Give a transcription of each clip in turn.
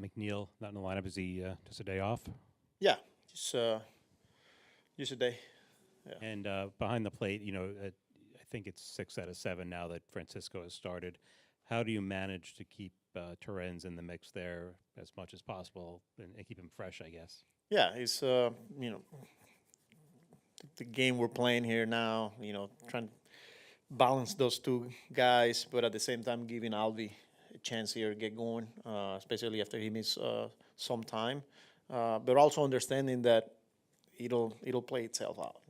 McNeil not in the lineup? Is he just a day off? Yeah, just a day. Yeah. And behind the plate, I think it's 6 out of 7 now that Francisco has started. How do you manage to keep Torrens in the mix there as much as possible and keep him fresh, I guess? Yeah, it's the game we're playing here now. Trying to balance those two guys, but at the same time giving Alvi a chance here to get going, especially after he missed some time. But also understanding that it'll play itself out.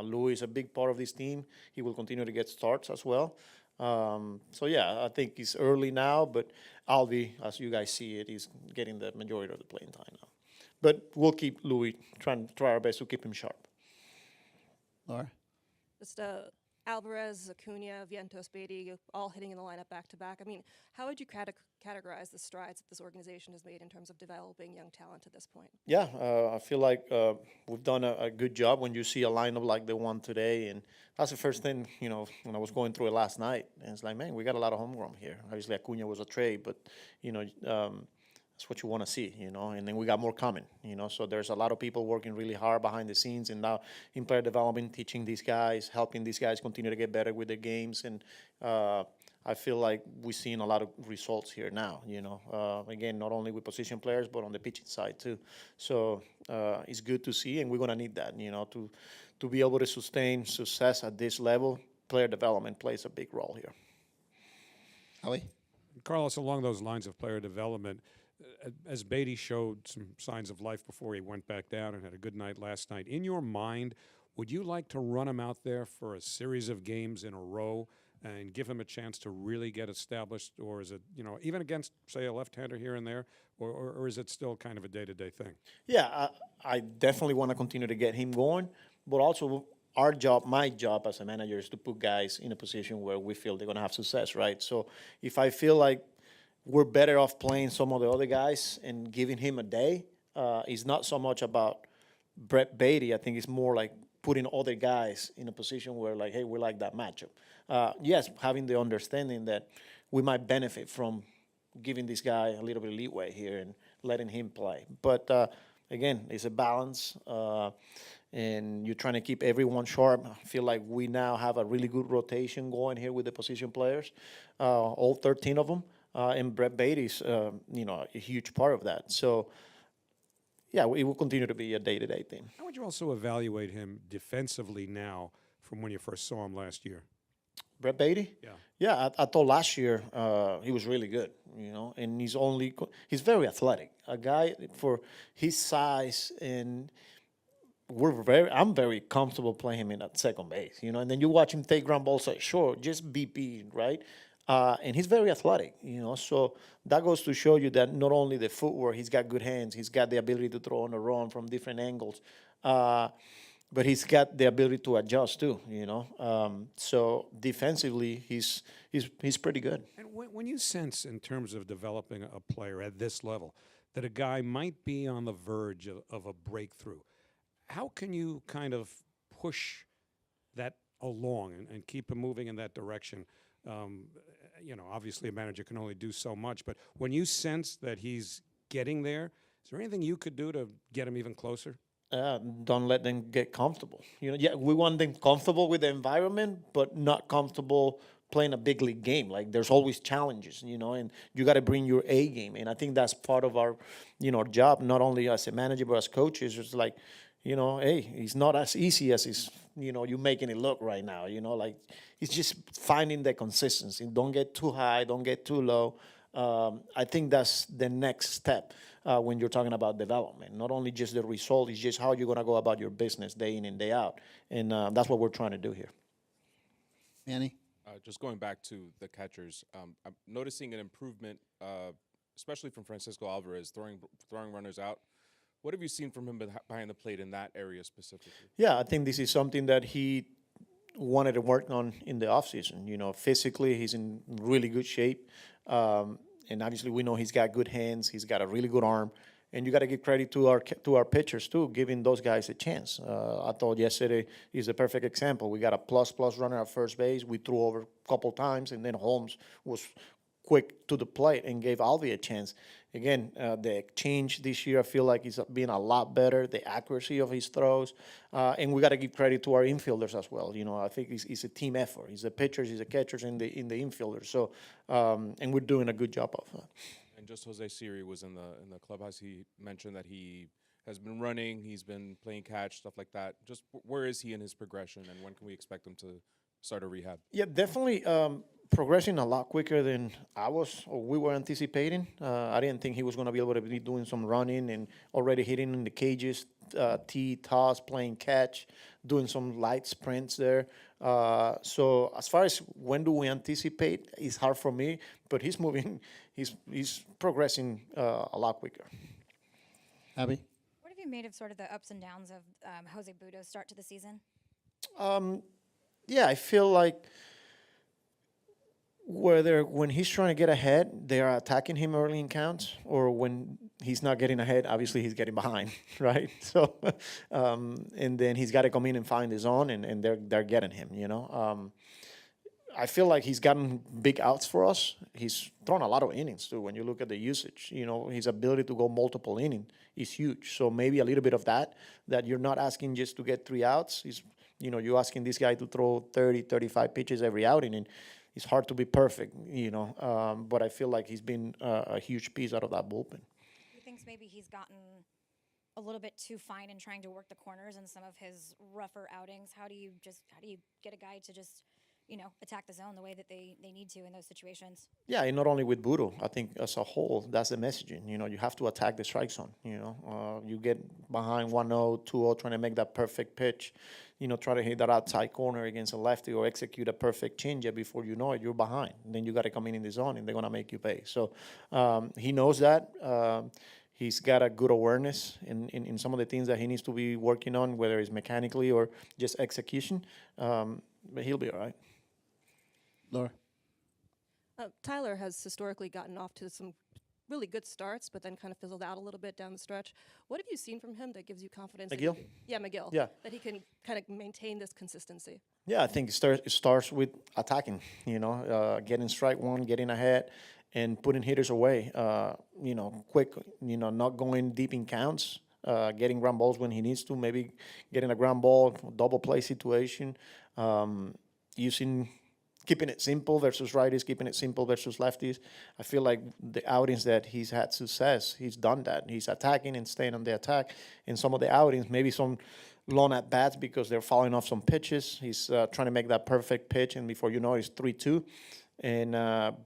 Lou is a big part of this team. He will continue to get starts as well. So yeah, I think it's early now, but Alvi, as you guys see it, is getting the majority of the playing time now. But we'll keep Louis try our best to keep him sharp. Laura? Just Alvarez, Acuna, Vientos, Beatty, all hitting in the lineup back-to-back. I mean, how would you categorize the strides that this organization has made in terms of developing young talent at this point? Yeah, I feel like we've done a good job when you see a lineup like the one today. And that's the first thing, when I was going through it last night. And it's like, man, we got a lot of homegrown here. Obviously, Acuna was a trade, but, that's what you want to see, and then we got more coming, so there's a lot of people working really hard behind the scenes and now in player development, teaching these guys, helping these guys continue to get better with their games. And I feel like we're seeing a lot of results here now, again, not only with position players, but on the pitching side too. So it's good to see, and we're going to need that, to be able to sustain success at this level. Player development plays a big role here. Howie? Carlos, along those lines of player development, as Beatty showed some signs of life before he went back down and had a good night last night, in your mind, would you like to run him out there for a series of games in a row and give him a chance to really get established? Or is it, even against, say, a left-hander here and there, or is it still kind of a day-to-day thing? Yeah, I definitely want to continue to get him going, but also my job as a manager is to put guys in a position where we feel they're going to have success, right? So if I feel like we're better off playing some of the other guys and giving him a day, it's not so much about Brett Beatty. I think it's more like putting other guys in a position where, like, hey, we like that matchup. Yes, having the understanding that we might benefit from giving this guy a little bit of leeway here and letting him play. But, again, it's a balance, and you're trying to keep everyone sharp. I feel like we now have a really good rotation going here with the position players, all 13 of them. And Brett Beatty's, a huge part of that. So, yeah, it will continue to be a day-to-day thing. How would you also evaluate him defensively now from when you first saw him last year? Brett Beatty? Yeah. Yeah, I thought last year he was really good, and he's very athletic. A guy for his size, and I'm very comfortable playing him in at second base, and then you watch him take ground balls, like, sure, just BP, right? And he's very athletic, so that goes to show you that not only the footwork, he's got good hands, he's got the ability to throw on a run from different angles, but he's got the ability to adjust too, So defensively, he's pretty good. And when you sense, in terms of developing a player at this level, that a guy might be on the verge of a breakthrough, how can you kind of push that along and keep him moving in that direction? Obviously a manager can only do so much, but when you sense that he's getting there, is there anything you could do to get him even closer? Don't let them get comfortable. Yeah, we want them comfortable with the environment, but not comfortable playing a big league game. Like, there's always challenges, and you got to bring your A game. And I think that's part of our, job, not only as a manager, but as coaches. It's like, hey, it's not as easy as it's, you're making it look right now. Like, it's just finding the consistency. Don't get too high, don't get too low. I think that's the next step when you're talking about development. Not only just the result, it's just how you're going to go about your business day in and day out. And that's what we're trying to do here. Manny? Just going back to the catchers, I'm noticing an improvement, especially from Francisco Alvarez, throwing runners out. What have you seen from him behind the plate in that area specifically? Yeah, I think this is something that he wanted to work on in the offseason. Physically, he's in really good shape. And obviously, we know he's got good hands. He's got a really good arm. And you got to give credit to our pitchers, too, giving those guys a chance. I thought yesterday is a perfect example. We got a plus runner at first base. We threw over a couple times, and then Holmes was quick to the plate and gave Alvi a chance. again, the exchange this year, I feel like it's been a lot better. The accuracy of his throws, and we got to give credit to our infielders as well. You know, I think it's a team effort. It's the pitchers, it's the catchers, and the infielders. So, and we're doing a good job of that. And just Jose Siri was in the clubhouse. He mentioned that he has been running, he's been playing catch, stuff like that. Just where is he in his progression, and when can we expect him to start a rehab? Yeah, definitely progressing a lot quicker than I was or we were anticipating. I didn't think he was going to be able to be doing some running and already hitting in the cages, tee, toss, playing catch, doing some light sprints there. So as far as when do we anticipate, it's hard for me, but he's moving, he's progressing a lot quicker. Abby? What have you made of sort of the ups and downs of Jose Budo's start to the season? Yeah, I feel like whether when he's trying to get ahead, they are attacking him early in counts, or when he's not getting ahead, obviously he's getting behind, right? So, and then he's got to come in and find his own, and they're getting him, you know. I feel like he's gotten big outs for us. He's thrown a lot of innings too. When you look at the usage, you know, his ability to go multiple innings is huge. So maybe a little bit of that you're not asking just to get 3 outs. You know, you're asking this guy to throw 30, 35 pitches every outing, and it's hard to be perfect, you know. But I feel like he's been a huge piece out of that bullpen. He thinks maybe he's gotten a little bit too fine in trying to work the corners in some of his rougher outings. How do you get a guy to just, you know, attack the zone the way that they need to in those situations? Yeah, and not only with Budo. I think as a whole, that's the messaging. You know, you have to attack the strike zone. You know, you get behind 1-0, 2-0, trying to make that perfect pitch. You know, try to hit that outside corner against a lefty or execute a perfect changeup. Before you know it, you're behind. And then you got to come in the zone, and they're gonna make you pay. So he knows that. He's got a good awareness in some of the things that he needs to be working on, whether it's mechanically or just execution. But he'll be all right. Laura? Tyler has historically gotten off to some really good starts, but then kind of fizzled out a little bit down the stretch. What have you seen from him that gives you confidence? McGill? Yeah, McGill. Yeah. That he can kind of maintain this consistency. Yeah, I think it starts with attacking, you know, getting strike one, getting ahead, and putting hitters away, you know, quick, you know, not going deep in counts, getting ground balls when he needs to, maybe getting a ground ball, double play situation, keeping it simple versus righties, keeping it simple versus lefties. I feel like the outings that he's had success, he's done that. He's attacking and staying on the attack. In some of the outings, maybe some long at bats because they're falling off some pitches. He's trying to make that perfect pitch, and before you know it, it's 3-2. And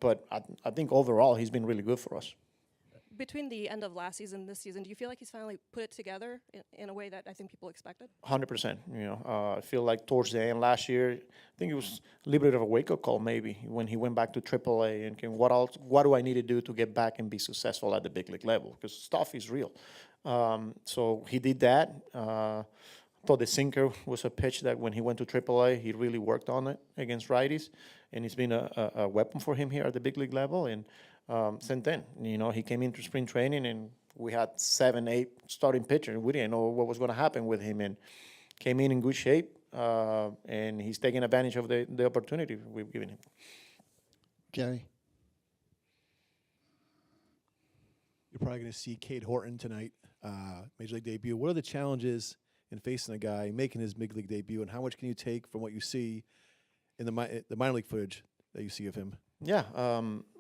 but I think overall he's been really good for us. Between the end of last season and this season, do you feel like he's finally put it together in a way that I think people expected? 100%. You know, I feel like towards the end last year, I think it was a little bit of a wake-up call maybe when he went back to AAA and what else? What do I need to do to get back and be successful at the big league level? Because stuff is real. So he did that. I thought the sinker was a pitch that when he went to AAA, he really worked on it against righties, and it's been a weapon for him here at the big league level. And since then, you know, he came into spring training and we had 7, 8 starting pitchers. We didn't know what was going to happen with him, and came in good shape. And he's taking advantage of the opportunity we've given him. Jerry? You're probably going to see Kate Horton tonight, Major League debut. What are the challenges in facing a guy making his Big League debut, and how much can you take from what you see in the minor league footage that you see of him? Yeah,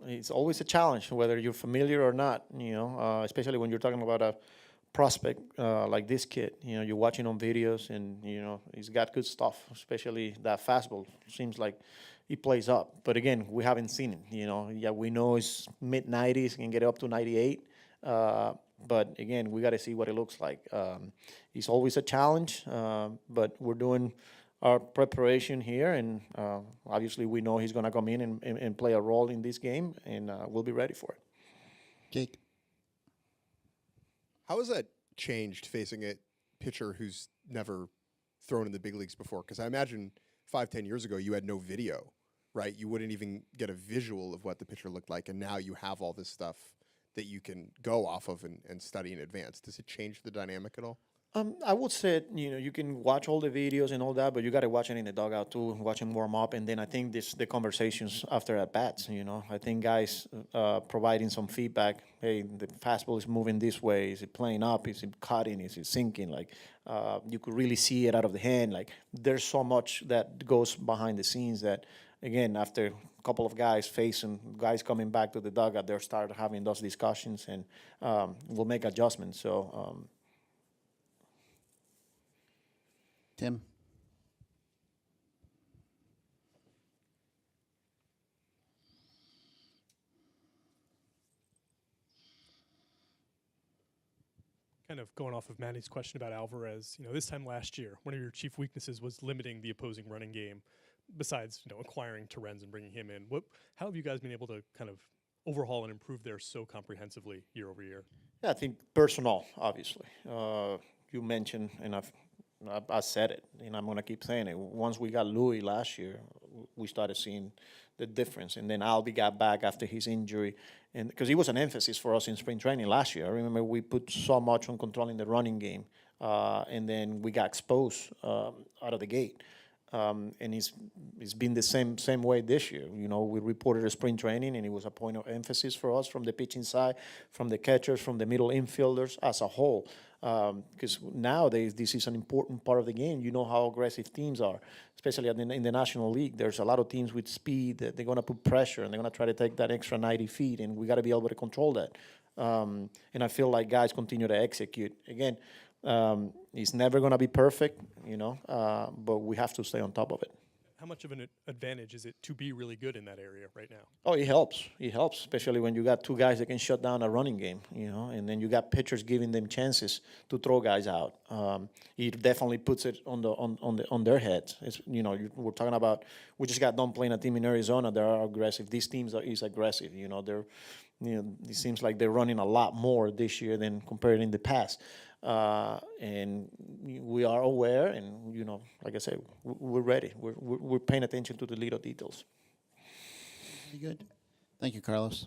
it's always a challenge, whether you're familiar or not, you know, especially when you're talking about a prospect like this kid. You know, you're watching on videos and, you know, he's got good stuff, especially that fastball. Seems like he plays up. But again, we haven't seen it, you know. Yeah, we know it's mid-90s, can get up to 98. But again, we got to see what it looks like. It's always a challenge, but we're doing our preparation here, and obviously we know he's going to come in and play a role in this game, and we'll be ready for it. Jake? How has that changed facing a pitcher who's never thrown in the big leagues before? Because I imagine 5-10 years ago you had no video, right? You wouldn't even get a visual of what the pitcher looked like, and now you have all this stuff that you can go off of and study in advance. Does it change the dynamic at all? I would say, you can watch all the videos and all that, but you got to watch it in the dugout too, watch him warm up, and then I think the conversations after at bats. I think guys providing some feedback. Hey, the fastball is moving this way. Is it playing up? Is it cutting? Is it sinking? Like you could really see it out of the hand. Like there's so much that goes behind the scenes that, again, after a couple of guys coming back to the dugout, they'll start having those discussions and we'll make adjustments. So. Tim. Kind of going off of Manny's question about Alvarez, this time last year, one of your chief weaknesses was limiting the opposing running game. Besides, acquiring Torrens and bringing him in, how have you guys been able to kind of overhaul and improve there so comprehensively year over year? Yeah, I think personnel, obviously. You mentioned, and I said it, and I'm going to keep saying it. Once we got Louis last year, we started seeing the difference. And then Albie got back after his injury, and because it was an emphasis for us in spring training last year. I remember we put so much on controlling the running game, and then we got exposed out of the gate. And it's been the same way this year. We reported a spring training, and it was a point of emphasis for us from the pitching side, from the catchers, from the middle infielders as a whole. Because nowadays this is an important part of the game. You know how aggressive teams are, especially in the National League. There's a lot of teams with speed that they're going to put pressure and they're going to try to take that extra 90 feet, and we got to be able to control that. And I feel like guys continue to execute. Again, it's never going to be perfect, but we have to stay on top of it. How much of an advantage is it to be really good in that area right now? Oh, it helps. It helps, especially when you got two guys that can shut down a running game, and then you got pitchers giving them chances to throw guys out. It definitely puts it on their heads. We're talking about, we just got done playing a team in Arizona. They are aggressive. These teams is aggressive. It seems like they're running a lot more this year than compared in the past. And we are aware, and like I said, we're ready. We're paying attention to the little details. Very good. Thank you, Carlos.